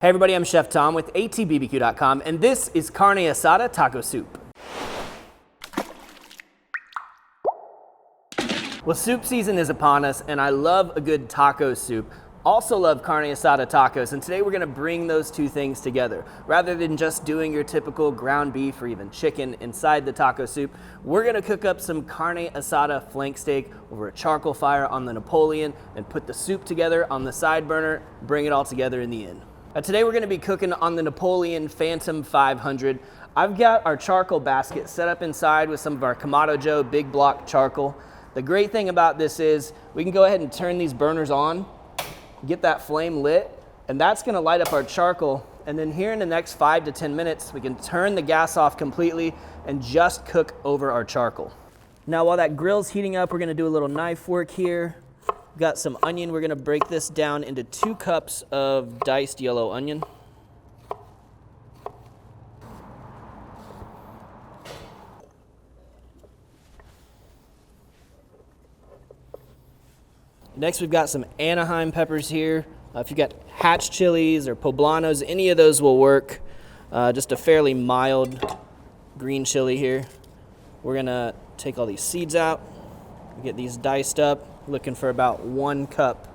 Hey everybody, I'm Chef Tom with atbbq.com, and this is Carne Asada Taco Soup. Well, soup season is upon us, and I love a good taco soup. Also love Carne Asada tacos, and today we're gonna bring those two things together. Rather than just doing your typical ground beef or even chicken inside the taco soup, we're gonna cook up some Carne Asada flank steak over a charcoal fire on the Napoleon and put the soup together on the side burner, bring it all together in the end. Today we're going to be cooking on the Napoleon Phantom 500. I've got our charcoal basket set up inside with some of our Kamado Joe big block charcoal. The great thing about this is we can go ahead and turn these burners on, get that flame lit, and that's going to light up our charcoal. And then here in the next 5 to 10 minutes, we can turn the gas off completely and just cook over our charcoal. Now while that grill's heating up, we're going to do a little knife work here. Got some onion. We're going to break this down into 2 cups of diced yellow onion. Next, we've got some Anaheim peppers here. If you've got hatch chilies or poblanos, any of those will work. Just a fairly mild green chili here. We're going to take all these seeds out, get these diced up. Looking for about 1 cup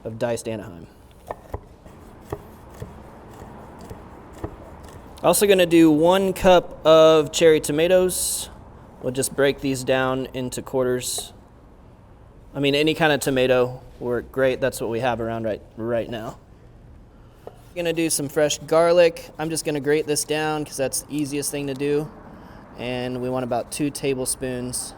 of diced Anaheim. Also going to do 1 cup of cherry tomatoes. We'll just break these down into quarters. I mean, any kind of tomato will work great. That's what we have around right now. Going to do some fresh garlic. I'm just going to grate this down because that's the easiest thing to do. And we want about 2 tablespoons.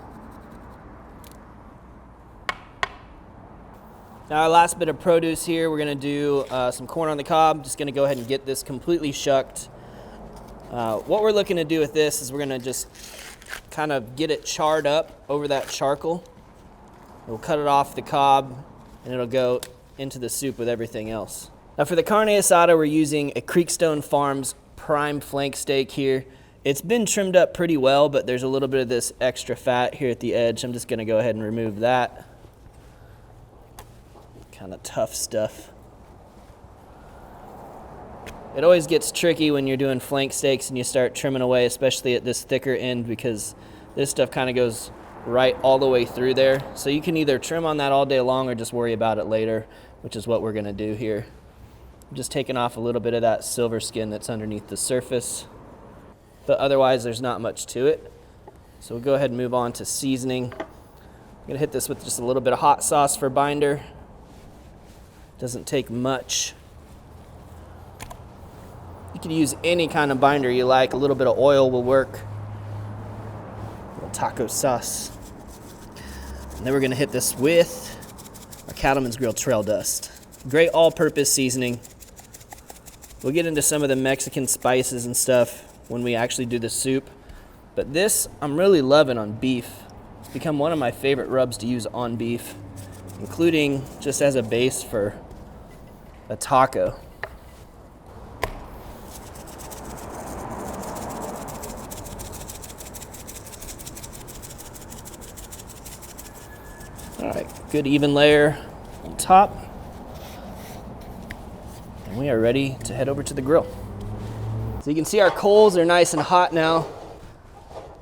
Now our last bit of produce here, we're gonna do some corn on the cob. Just gonna go ahead and get this completely shucked. What we're looking to do with this is we're gonna just kind of get it charred up over that charcoal. We'll cut it off the cob and it'll go into the soup with everything else. Now for the Carne Asada, we're using a Creekstone Farms prime flank steak here. It's been trimmed up pretty well, but there's a little bit of this extra fat here at the edge. I'm just gonna go ahead and remove that. Kind of tough stuff. It always gets tricky when you're doing flank steaks and you start trimming away, especially at this thicker end, because this stuff kind of goes right all the way through there. So you can either trim on that all day long or just worry about it later, which is what we're going to do here. I'm just taking off a little bit of that silver skin that's underneath the surface, but otherwise there's not much to it. So we'll go ahead and move on to seasoning. I'm going to hit this with just a little bit of hot sauce for binder. Doesn't take much. You can use any kind of binder you like. A little bit of oil will work. A little taco sauce. And then we're going to hit this with our Cattleman's Grill Trail Dust. Great all-purpose seasoning. We'll get into some of the Mexican spices and stuff when we actually do the soup. But this I'm really loving on beef. It's become one of my favorite rubs to use on beef, including just as a base for a taco. All right, good even layer on top. And we are ready to head over to the grill. So you can see our coals are nice and hot now.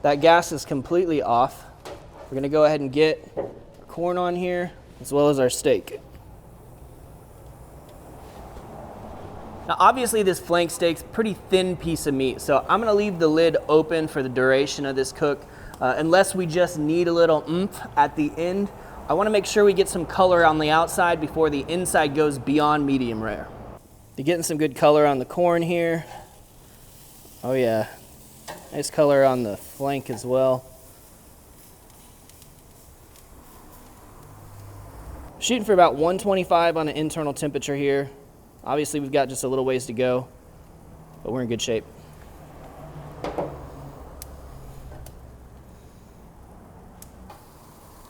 That gas is completely off. We're gonna go ahead and get our corn on here as well as our steak. Now obviously this flank steak's a pretty thin piece of meat, so I'm gonna leave the lid open for the duration of this cook, unless we just need a little oomph at the end. I wanna make sure we get some color on the outside before the inside goes beyond medium rare. You're getting some good color on the corn here. Oh yeah, nice color on the flank as well. Shooting for about 125 on an internal temperature here. Obviously, we've got just a little ways to go, but we're in good shape.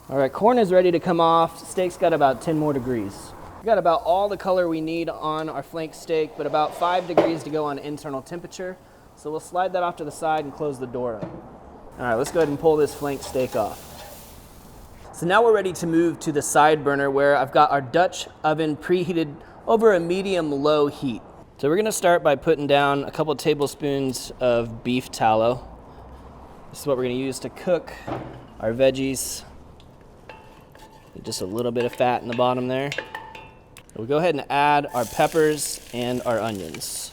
All right, corn is ready to come off. Steak's got about 10 more degrees. We've got about all the color we need on our flank steak, but about 5 degrees to go on internal temperature. So we'll slide that off to the side and close the door up. All right, let's go ahead and pull this flank steak off. So now we're ready to move to the side burner where I've got our Dutch oven preheated over a medium-low heat. So we're gonna start by putting down a couple tablespoons of beef tallow. This is what we're gonna use to cook our veggies. Just a little bit of fat in the bottom there. We'll go ahead and add our peppers and our onions.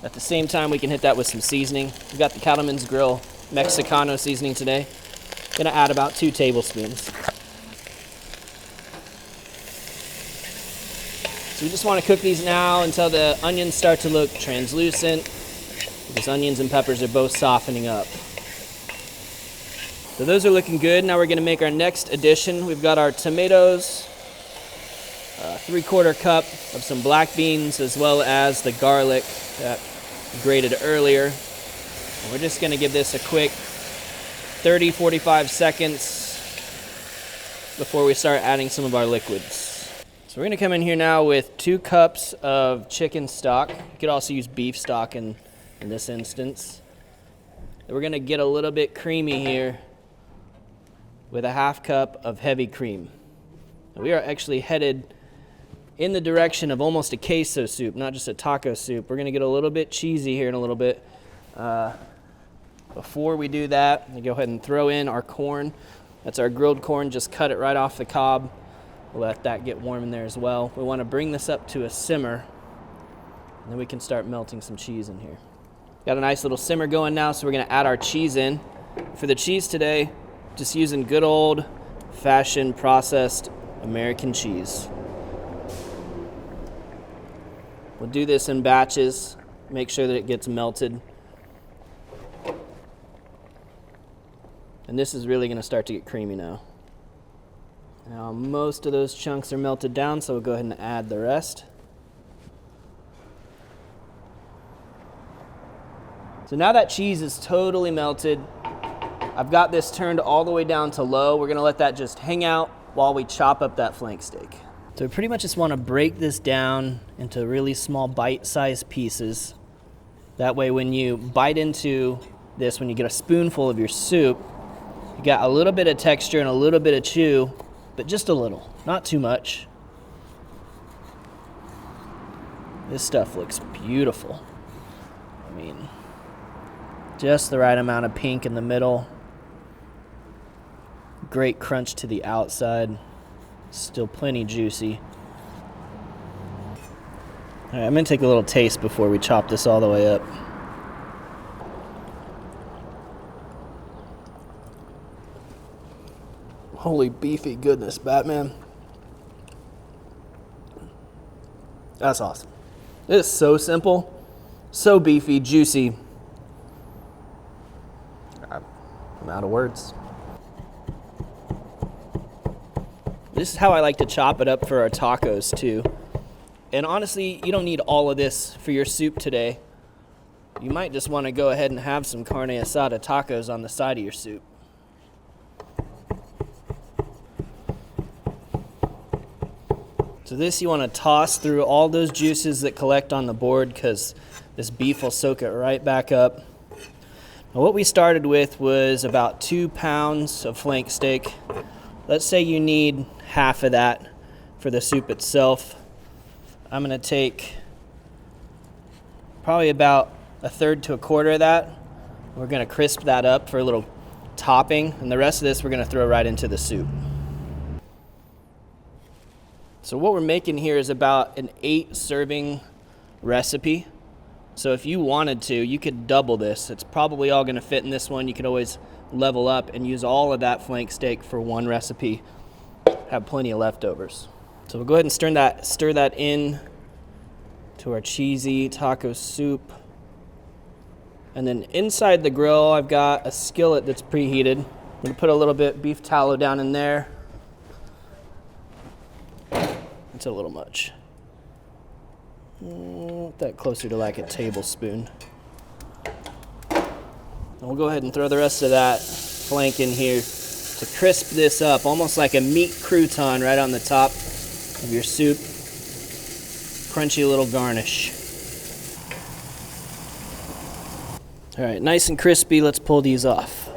At the same time, we can hit that with some seasoning. We've got the Cattleman's Grill Mexicano seasoning today. Gonna add about 2 tablespoons. So we just want to cook these now until the onions start to look translucent, because onions and peppers are both softening up. So those are looking good. Now we're going to make our next addition. We've got our tomatoes, a 3/4 cup of some black beans, as well as the garlic that we grated earlier. And we're just going to give this a quick 30-45 seconds before we start adding some of our liquids. So we're going to come in here now with 2 cups of chicken stock. You could also use beef stock in this instance. And we're going to get a little bit creamy here with a 1/2 cup of heavy cream. Now we are actually headed in the direction of almost a queso soup, not just a taco soup. We're going to get a little bit cheesy here in a little bit. Before we do that, we go ahead and throw in our corn. That's our grilled corn. Just cut it right off the cob. We'll let that get warm in there as well. We want to bring this up to a simmer, and then we can start melting some cheese in here. Got a nice little simmer going now, so we're going to add our cheese in. For the cheese today, just using good old-fashioned processed American cheese. We'll do this in batches, make sure that it gets melted. And this is really going to start to get creamy now. Now most of those chunks are melted down, so we'll go ahead and add the rest. So now that cheese is totally melted, I've got this turned all the way down to low. We're gonna let that just hang out while we chop up that flank steak. So we pretty much just wanna break this down into really small bite-sized pieces. That way when you bite into this, when you get a spoonful of your soup, you got a little bit of texture and a little bit of chew, but just a little, not too much. This stuff looks beautiful. I mean, just the right amount of pink in the middle. Great crunch to the outside. Still plenty juicy. All right, I'm gonna take a little taste before we chop this all the way up. Holy beefy goodness, Batman. That's awesome. It is so simple, so beefy, juicy. I'm out of words. This is how I like to chop it up for our tacos too. And honestly, you don't need all of this for your soup today. You might just want to go ahead and have some carne asada tacos on the side of your soup. So this you want to toss through all those juices that collect on the board, because this beef will soak it right back up. Now what we started with was about 2 pounds of flank steak. Let's say you need half of that for the soup itself. I'm going to take probably about 1/3 to 1/4 of that. We're going to crisp that up for a little topping, and the rest of this we're going to throw right into the soup. So what we're making here is about an 8-serving recipe. So if you wanted to, you could double this. It's probably all going to fit in this one. You could always level up and use all of that flank steak for one recipe. Have plenty of leftovers. So we'll go ahead and stir that in to our cheesy taco soup. And then inside the grill, I've got a skillet that's preheated. I'm going to put a little bit beef tallow down in there. It's a little much. That closer to like a tablespoon. And we'll go ahead and throw the rest of that flank in here to crisp this up, almost like a meat crouton right on the top of your soup. Crunchy little garnish. All right, nice and crispy. Let's pull these off.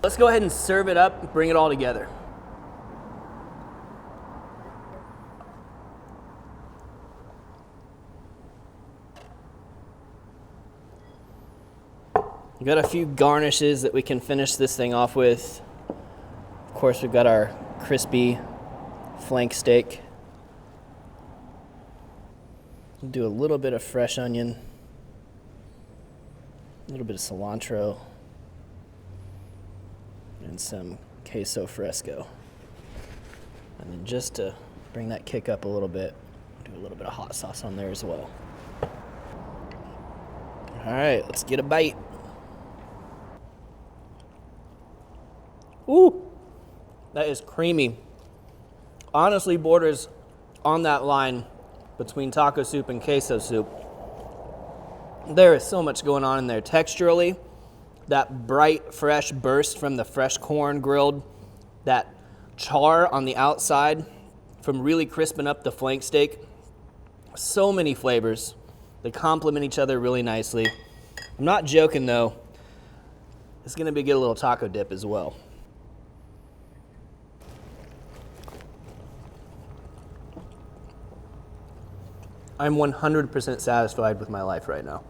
Let's go ahead and serve it up and bring it all together. We've got a few garnishes that we can finish this thing off with. Of course, we've got our crispy flank steak. We'll do a little bit of fresh onion, a little bit of cilantro, and some queso fresco. And then just to bring that kick up a little bit, do a little bit of hot sauce on there as well. All right, let's get a bite. Ooh, that is creamy. Honestly borders on that line between taco soup and queso soup. There is so much going on in there. Texturally, that bright, fresh burst from the fresh corn grilled, that char on the outside from really crisping up the flank steak. So many flavors. They complement each other really nicely. I'm not joking though. It's gonna be get a little taco dip as well. I'm 100% satisfied with my life right now.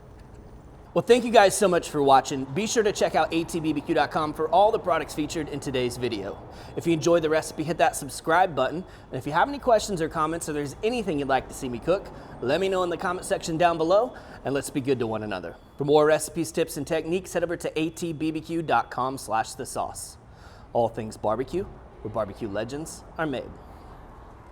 Well, thank you guys so much for watching. Be sure to check out atbbq.com for all the products featured in today's video. If you enjoyed the recipe, hit that subscribe button. And if you have any questions or comments, or there's anything you'd like to see me cook, let me know in the comment section down below, and let's be good to one another. For more recipes, tips, and techniques, head over to atbbq.com/thesauce. All things barbecue, where barbecue legends are made.